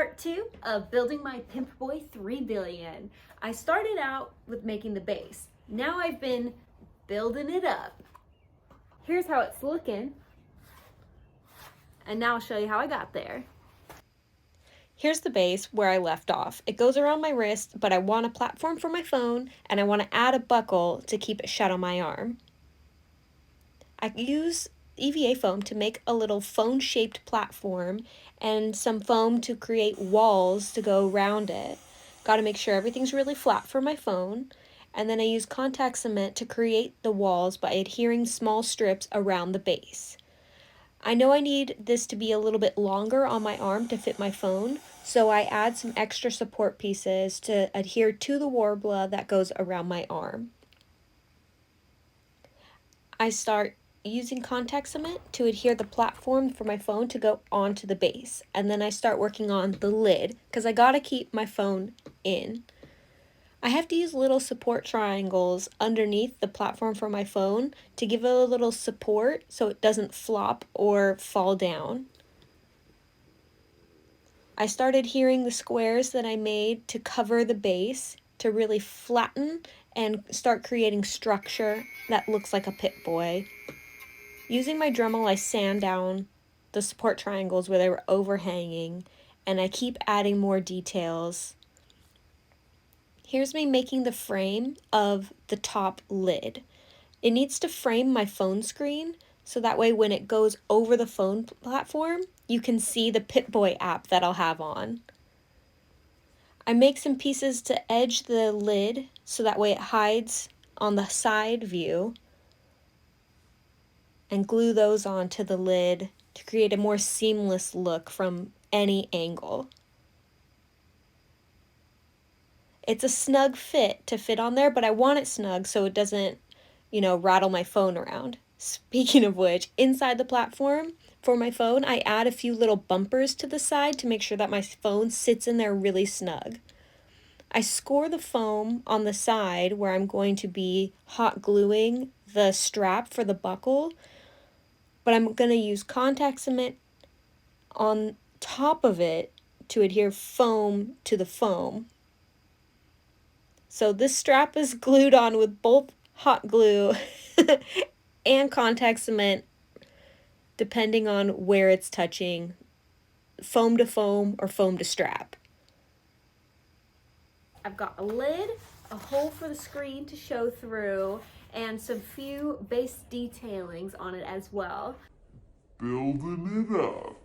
part 2 of building my PIMPBOY 3 billion. I started out with making the base. Now I've been building it up. Here's how it's looking. And now I'll show you how I got there. Here's the base where I left off. It goes around my wrist, but I want a platform for my phone and I want to add a buckle to keep it shut on my arm. I use EVA foam to make a little phone-shaped platform and some foam to create walls to go around it. Got to make sure everything's really flat for my phone. And then I use contact cement to create the walls by adhering small strips around the base. I know I need this to be a little bit longer on my arm to fit my phone, so I add some extra support pieces to adhere to the warbler that goes around my arm. I start using contact cement to adhere the platform for my phone to go onto the base, and then I start working on the lid because I gotta keep my phone in. I have to use little support triangles underneath the platform for my phone to give it a little support so it doesn't flop or fall down. I started adhering the squares that I made to cover the base to really flatten and start creating structure that looks like a PIMPBOY. Using my Dremel, I sand down the support triangles where they were overhanging, and I keep adding more details. Here's me making the frame of the top lid. It needs to frame my phone screen, so that way when it goes over the phone platform, you can see the PIMPBOY app that I'll have on. I make some pieces to edge the lid, so that way it hides on the side view, and glue those onto the lid to create a more seamless look from any angle. It's a snug fit to fit on there, but I want it snug so it doesn't, rattle my phone around. Speaking of which, inside the platform for my phone, I add a few little bumpers to the side to make sure that my phone sits in there really snug. I score the foam on the side where I'm going to be hot gluing the strap for the buckle, but I'm going to use contact cement on top of it to adhere foam to the foam. So this strap is glued on with both hot glue and contact cement, depending on where it's touching, foam to foam or foam to strap. I've got a lid, a hole for the screen to show through, and some few base detailings on it as well. Building it up.